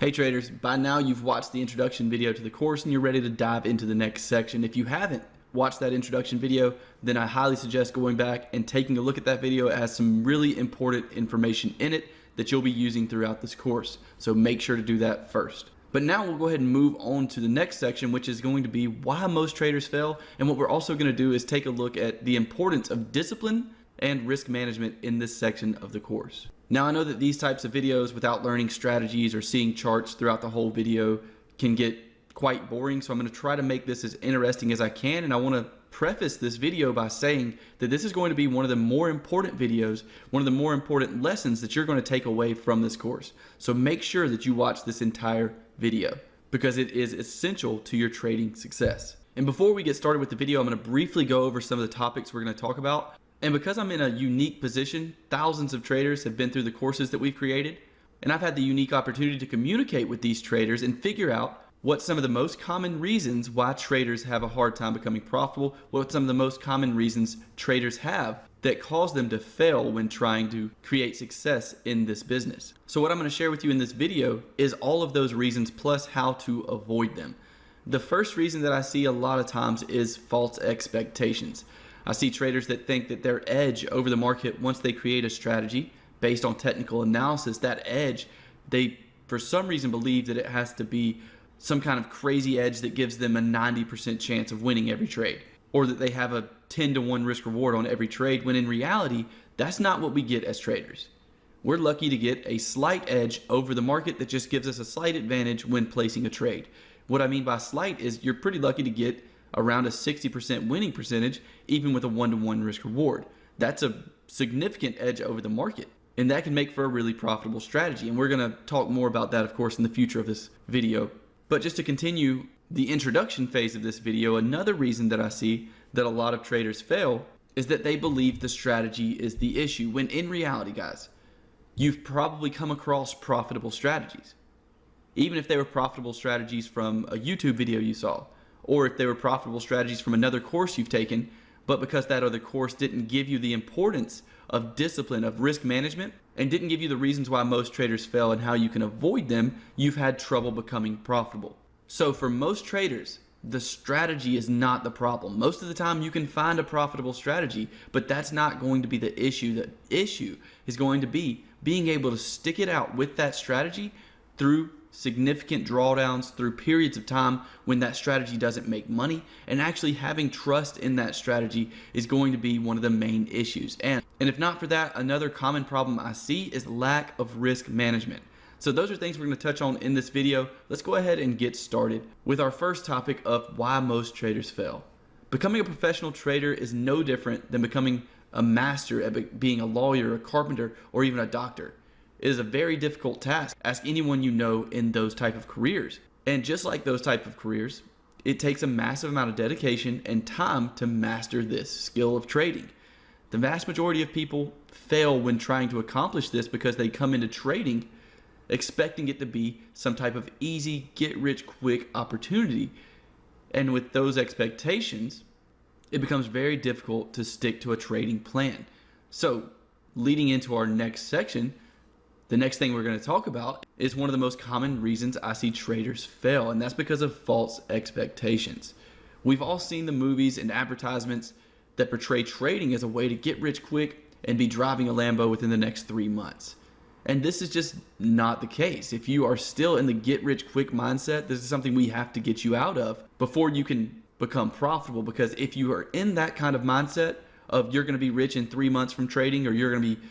Hey traders, by now you've watched the introduction video to the course and you're ready to dive into the next section. If you haven't watched that introduction video, then I highly suggest going back and taking a look at that video. It has some really important information in it that you'll be using throughout this course. So make sure to do that first. But now we'll go ahead and move on to the next section, which is going to be why most traders fail. And what we're also going to do is take a look at the importance of discipline and risk management in this section of the course. Now I know that these types of videos without learning strategies or seeing charts throughout the whole video can get quite boring, so I'm going to try to make this as interesting as I can, and I want to preface this video by saying that this is going to be one of the more important videos, one of the more important lessons that you're going to take away from this course. So make sure that you watch this entire video because it is essential to your trading success. And before we get started with the video, I'm going to briefly go over some of the topics we're going to talk about. And because I'm in a unique position, thousands of traders have been through the courses that we've created, and I've had the unique opportunity to communicate with these traders and figure out what some of the most common reasons why traders have a hard time becoming profitable, what some of the most common reasons traders have that cause them to fail when trying to create success in this business. So what I'm going to share with you in this video is all of those reasons plus how to avoid them. The first reason that I see a lot of times is false expectations. I see traders that think that their edge over the market once they create a strategy based on technical analysis, that edge, they for some reason believe that it has to be some kind of crazy edge that gives them a 90% chance of winning every trade, or that they have a 10-to-1 risk reward on every trade, when in reality, that's not what we get as traders. We're lucky to get a slight edge over the market that just gives us a slight advantage when placing a trade. What I mean by slight is you're pretty lucky to get around a 60% winning percentage, even with a 1-to-1 risk reward. That's a significant edge over the market, and that can make for a really profitable strategy. And we're going to talk more about that, of course, in the future of this video. But just to continue the introduction phase of this video, another reason that I see that a lot of traders fail is that they believe the strategy is the issue, when in reality, guys, you've probably come across profitable strategies. Even if they were profitable strategies from a YouTube video you saw, or if they were profitable strategies from another course you've taken, but because that other course didn't give you the importance of discipline, of risk management, and didn't give you the reasons why most traders fail and how you can avoid them, you've had trouble becoming profitable. So for most traders, the strategy is not the problem. Most of the time you can find a profitable strategy, but that's not going to be the issue. The issue is going to be being able to stick it out with that strategy through significant drawdowns, through periods of time when that strategy doesn't make money, and actually having trust in that strategy is going to be one of the main issues. And if not for that, another common problem I see is lack of risk management. So those are things we're going to touch on in this video. Let's go ahead and get started with our first topic of why most traders fail. Becoming a professional trader is no different than becoming a master at being a lawyer, a carpenter, or even a doctor. It is a very difficult task. Ask anyone you know in those type of careers. And just like those type of careers, it takes a massive amount of dedication and time to master this skill of trading. The vast majority of people fail when trying to accomplish this because they come into trading expecting it to be some type of easy, get-rich-quick opportunity. And with those expectations, it becomes very difficult to stick to a trading plan. So, leading into our next section, the next thing we're going to talk about is one of the most common reasons I see traders fail, and that's because of false expectations. We've all seen the movies and advertisements that portray trading as a way to get rich quick and be driving a Lambo within the next 3 months. And this is just not the case. If you are still in the get rich quick mindset, this is something we have to get you out of before you can become profitable. Because if you are in that kind of mindset of you're going to be rich in 3 months from trading, or you're going to be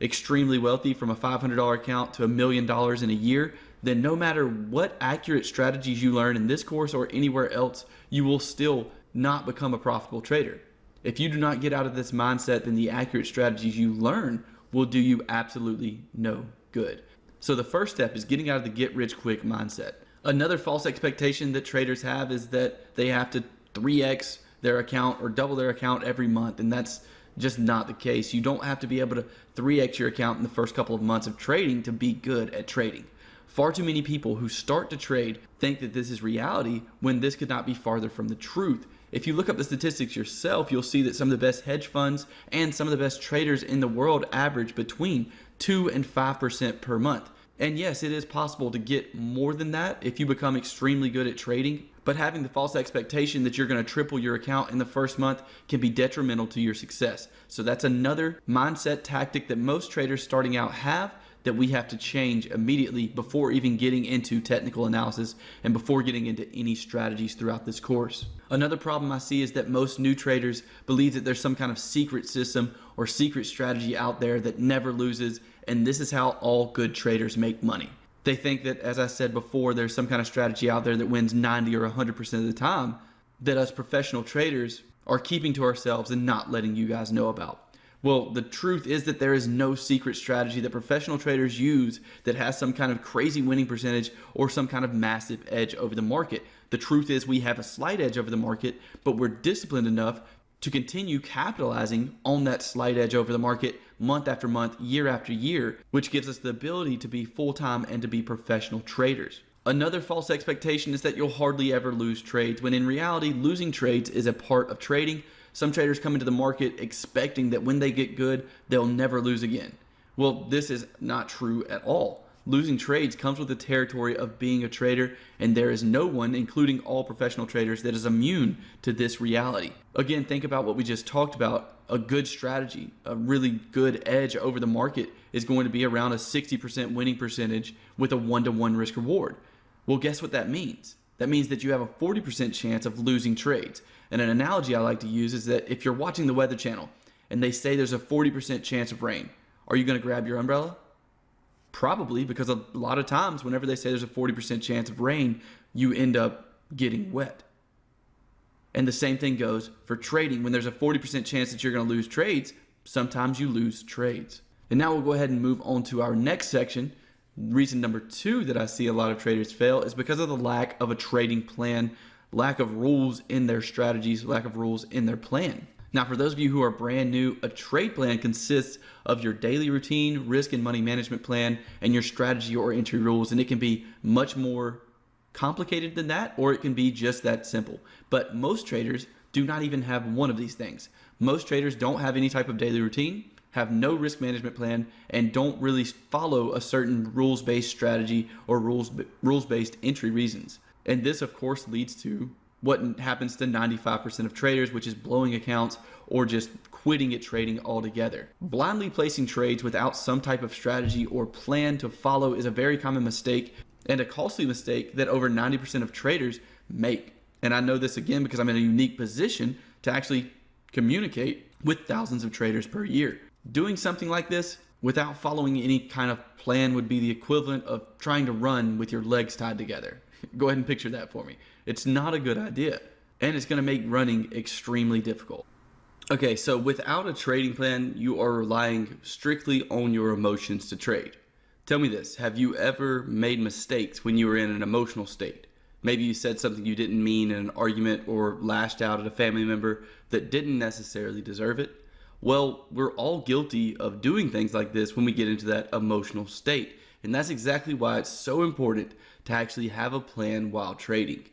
extremely wealthy from a $500 account to $1 million in a year, then no matter what accurate strategies you learn in this course or anywhere else, you will still not become a profitable trader. If you do not get out of this mindset, then the accurate strategies you learn will do you absolutely no good. So the first step is getting out of the get rich quick mindset. Another false expectation that traders have is that they have to 3x their account or double their account every month, and that's just not the case. You don't have to be able to 3x your account in the first couple of months of trading to be good at trading. Far too many people who start to trade think that this is reality when this could not be farther from the truth. If you look up the statistics yourself, you'll see that some of the best hedge funds and some of the best traders in the world average between 2 and 5% per month. And yes, it is possible to get more than that if you become extremely good at trading, but having the false expectation that you're going to triple your account in the first month can be detrimental to your success. So that's another mindset tactic that most traders starting out have, that we have to change immediately before even getting into technical analysis and before getting into any strategies throughout this course. Another problem I see is that most new traders believe that there's some kind of secret system or secret strategy out there that never loses, and this is how all good traders make money. They think that, as I said before, there's some kind of strategy out there that wins 90 or 100% of the time that us professional traders are keeping to ourselves and not letting you guys know about. Well, the truth is that there is no secret strategy that professional traders use that has some kind of crazy winning percentage or some kind of massive edge over the market. The truth is we have a slight edge over the market, but we're disciplined enough to continue capitalizing on that slight edge over the market month after month, year after year, which gives us the ability to be full-time and to be professional traders. Another false expectation is that you'll hardly ever lose trades, when in reality, losing trades is a part of trading. Some traders come into the market expecting that when they get good, they'll never lose again. Well, this is not true at all. Losing trades comes with the territory of being a trader, and there is no one, including all professional traders, that is immune to this reality. Again, think about what we just talked about. A good strategy, a really good edge over the market is going to be around a 60% winning percentage with a 1-to-1 risk reward. Well, guess what that means? That means that you have a 40% chance of losing trades. And an analogy I like to use is that if you're watching the Weather Channel and they say there's a 40% chance of rain, are you going to grab your umbrella? Probably, because a lot of times whenever they say there's a 40% chance of rain, you end up getting wet. And the same thing goes for trading. When there's a 40% chance that you're going to lose trades, sometimes you lose trades. And now we'll go ahead and move on to our next section. Reason number 2 that I see a lot of traders fail is because of the lack of a trading plan, lack of rules in their strategies, lack of rules in their plan. Now, for those of you who are brand new, a trade plan consists of your daily routine, risk and money management plan, and your strategy or entry rules. And it can be much more complicated than that, or it can be just that simple. But most traders do not even have one of these things. Most traders don't have any type of daily routine, have no risk management plan, and don't really follow a certain rules-based strategy or rules-based entry reasons. And this, of course, leads to what happens to 95% of traders, which is blowing accounts or just quitting at trading altogether. Blindly placing trades without some type of strategy or plan to follow is a very common mistake and a costly mistake that over 90% of traders make. And I know this again because I'm in a unique position to actually communicate with thousands of traders per year. Doing something like this without following any kind of plan would be the equivalent of trying to run with your legs tied together. Go ahead and picture that for me. It's not a good idea, and it's going to make running extremely difficult. Okay, so without a trading plan, you are relying strictly on your emotions to trade. Tell me this, have you ever made mistakes when you were in an emotional state? Maybe you said something you didn't mean in an argument or lashed out at a family member that didn't necessarily deserve it. Well, we're all guilty of doing things like this when we get into that emotional state. And that's exactly why it's so important to actually have a plan while trading.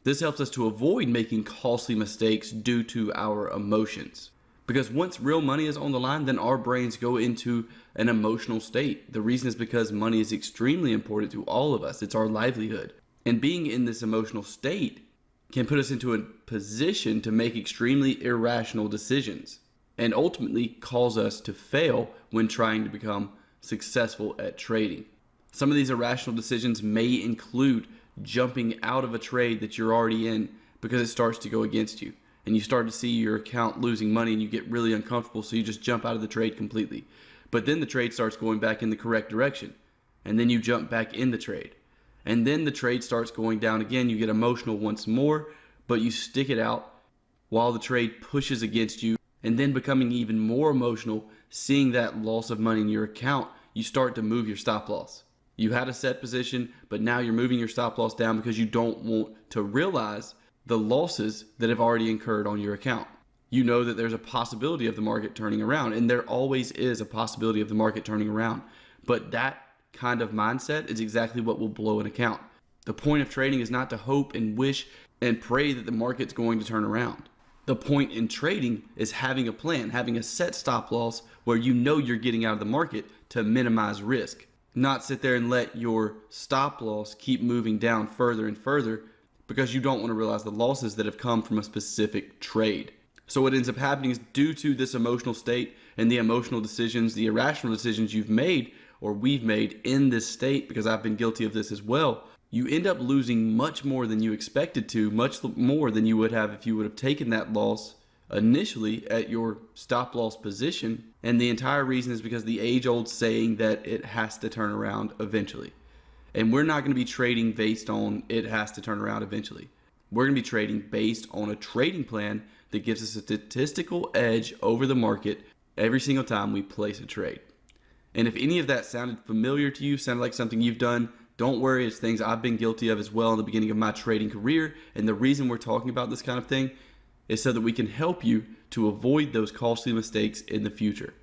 This helps us to avoid making costly mistakes due to our emotions. Because once real money is on the line, then our brains go into an emotional state. The reason is because money is extremely important to all of us. It's our livelihood. And being in this emotional state can put us into a position to make extremely irrational decisions and ultimately cause us to fail when trying to become successful at trading. Some of these irrational decisions may include jumping out of a trade that you're already in because it starts to go against you and you start to see your account losing money and you get really uncomfortable, so you just jump out of the trade completely. But then the trade starts going back in the correct direction and then you jump back in the trade. And then the trade starts going down again. You get emotional once more, but you stick it out while the trade pushes against you, and then becoming even more emotional, seeing that loss of money in your account, you start to move your stop loss. You had a set position, but now you're moving your stop loss down because you don't want to realize the losses that have already incurred on your account. You know that there's a possibility of the market turning around, and there always is a possibility of the market turning around. But that kind of mindset is exactly what will blow an account. The point of trading is not to hope and wish and pray that the market's going to turn around. The point in trading is having a plan, having a set stop loss where you know you're getting out of the market to minimize risk. not sit there and let your stop loss keep moving down further and further because you don't want to realize the losses that have come from a specific trade. So what ends up happening is, due to this emotional state and the emotional decisions, the irrational decisions you've made or we've made in this state, because I've been guilty of this as well, you end up losing much more than you expected to, much more than you would have if you would have taken that loss initially at your stop loss position. And the entire reason is because the age-old saying that it has to turn around eventually. And we're not going to be trading based on it has to turn around eventually. We're going to be trading based on a trading plan that gives us a statistical edge over the market every single time we place a trade. And if any of that sounded familiar to you, sounded like something you've done, don't worry, it's things I've been guilty of as well in the beginning of my trading career. And the reason we're talking about this kind of thing is so that we can help you to avoid those costly mistakes in the future.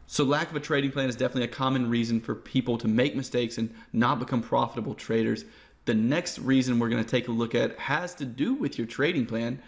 So lack of a trading plan is definitely a common reason for people to make mistakes and not become profitable traders. The next reason we're going to take a look at has to do with your trading plan,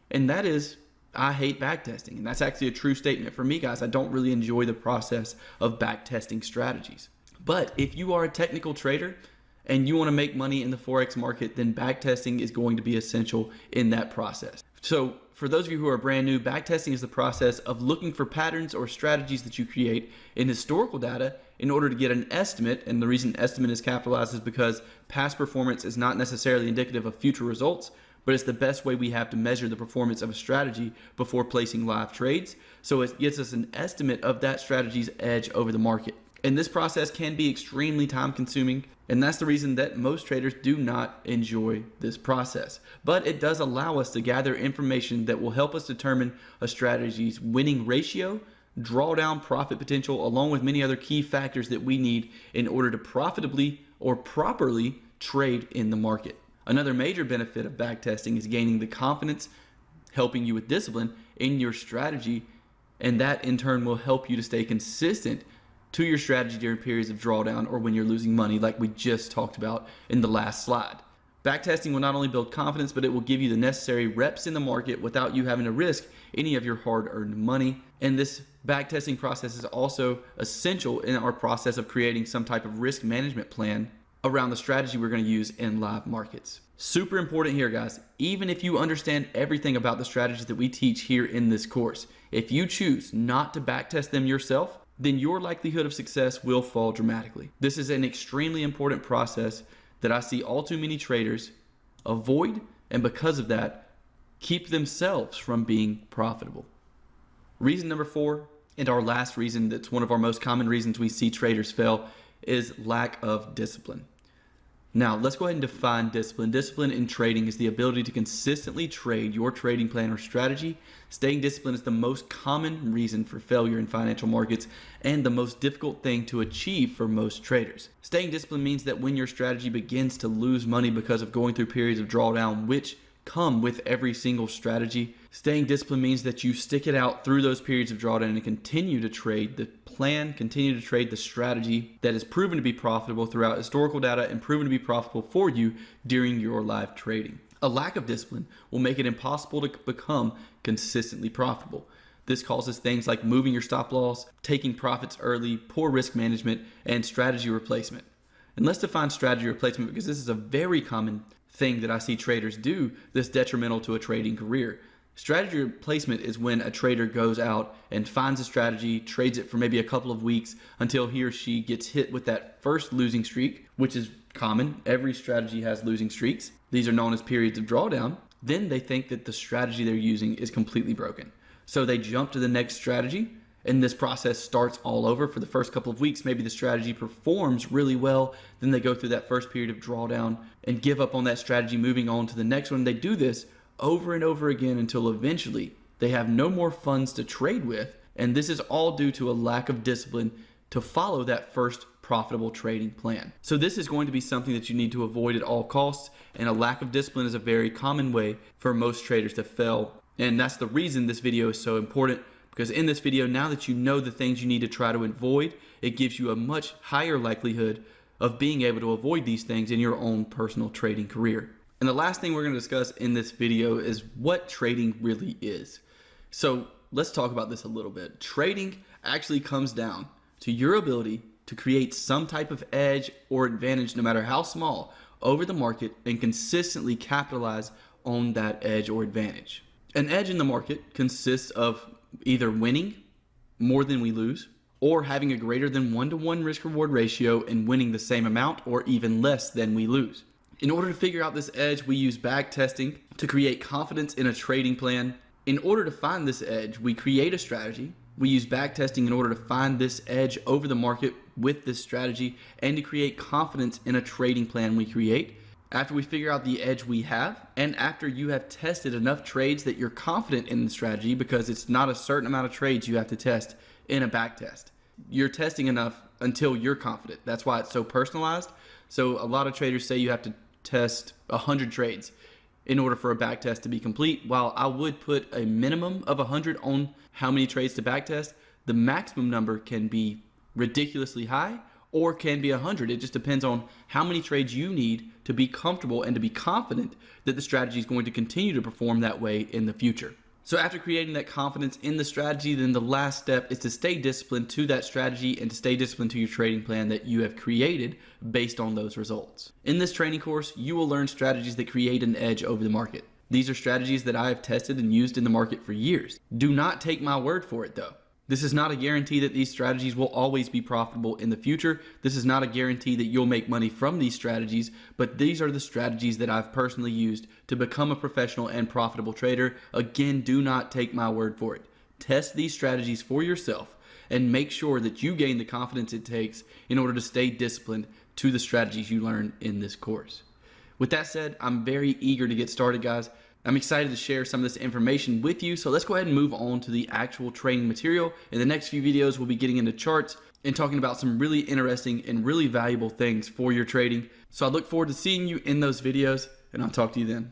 and that is, I hate backtesting. And that's actually a true statement for me, guys. I don't really enjoy the process of backtesting strategies. But if you are a technical trader and you want to make money in the Forex market, then backtesting is going to be essential in that process. So for those of you who are brand new, backtesting is the process of looking for patterns or strategies that you create in historical data in order to get an estimate. And the reason estimate is capitalized is because past performance is not necessarily indicative of future results, but it's the best way we have to measure the performance of a strategy before placing live trades. So it gets us an estimate of that strategy's edge over the market. And this process can be extremely time consuming, and that's the reason that most traders do not enjoy this process. But it does allow us to gather information that will help us determine a strategy's winning ratio, drawdown profit potential, along with many other key factors that we need in order to profitably or properly trade in the market. Another major benefit of backtesting is gaining the confidence, helping you with discipline in your strategy, and that in turn will help you to stay consistent to your strategy during periods of drawdown or when you're losing money, like we just talked about in the last slide. Backtesting will not only build confidence, but it will give you the necessary reps in the market without you having to risk any of your hard-earned money. And this backtesting process is also essential in our process of creating some type of risk management plan around the strategy we're going to use in live markets. Super important here, guys. Even if you understand everything about the strategies that we teach here in this course, if you choose not to backtest them yourself, then your likelihood of success will fall dramatically. This is an extremely important process that I see all too many traders avoid, and because of that, keep themselves from being profitable. Reason number 4, and our last reason, that's one of our most common reasons we see traders fail, is lack of discipline. Now, let's go ahead and define discipline. Discipline in trading is the ability to consistently trade your trading plan or strategy. Staying disciplined is the most common reason for failure in financial markets and the most difficult thing to achieve for most traders. Staying disciplined means that when your strategy begins to lose money because of going through periods of drawdown, which come with every single strategy, staying disciplined means that you stick it out through those periods of drawdown and continue to trade the plan, continue to trade the strategy that is proven to be profitable throughout historical data and proven to be profitable for you during your live trading. A lack of discipline will make it impossible to become consistently profitable. This causes things like moving your stop loss, taking profits early, poor risk management, and strategy replacement. And let's define strategy replacement, because this is a very common thing that I see traders do that's detrimental to a trading career. Strategy replacement is when a trader goes out and finds a strategy, trades it for maybe a couple of weeks until he or she gets hit with that first losing streak, which is common. Every strategy has losing streaks. These are known as periods of drawdown. Then they think that the strategy they're using is completely broken. So they jump to the next strategy, and this process starts all over. For the first couple of weeks, maybe the strategy performs really well. Then they go through that first period of drawdown and give up on that strategy, moving on to the next one. They do this over and over again until eventually they have no more funds to trade with. And this is all due to a lack of discipline to follow that first profitable trading plan. So this is going to be something that you need to avoid at all costs. And a lack of discipline is a very common way for most traders to fail. And that's the reason this video is so important, because in this video, now that you know the things you need to try to avoid, it gives you a much higher likelihood of being able to avoid these things in your own personal trading career. And the last thing we're going to discuss in this video is what trading really is. So let's talk about this a little bit. Trading actually comes down to your ability to create some type of edge or advantage, no matter how small, over the market and consistently capitalize on that edge or advantage. An edge in the market consists of either winning more than we lose, or having a greater than 1-to-1 risk-reward ratio and winning the same amount or even less than we lose. In order to figure out this edge, we use back testing to create confidence in a trading plan. In order to find this edge, we create a strategy. We use back testing in order to find this edge over the market with this strategy and to create confidence in a trading plan we create. After we figure out the edge we have, and after you have tested enough trades that you're confident in the strategy, because it's not a certain amount of trades you have to test in a back test. You're testing enough until you're confident. That's why it's so personalized. So a lot of traders say you have to test 100 trades in order for a back test to be complete. While I would put a minimum of 100 on how many trades to back test, the maximum number can be ridiculously high or can be 100. It just depends on how many trades you need to be comfortable and to be confident that the strategy is going to continue to perform that way in the future. So after creating that confidence in the strategy, then the last step is to stay disciplined to that strategy and to stay disciplined to your trading plan that you have created based on those results. In this training course, you will learn strategies that create an edge over the market. These are strategies that I have tested and used in the market for years. Do not take my word for it though. This is not a guarantee that these strategies will always be profitable in the future. This is not a guarantee that you'll make money from these strategies, but these are the strategies that I've personally used to become a professional and profitable trader. Again, do not take my word for it. Test these strategies for yourself and make sure that you gain the confidence it takes in order to stay disciplined to the strategies you learn in this course. With that said, I'm very eager to get started, guys. I'm excited to share some of this information with you, so let's go ahead and move on to the actual training material. In the next few videos, we'll be getting into charts and talking about some really interesting and really valuable things for your trading. So I look forward to seeing you in those videos, and I'll talk to you then.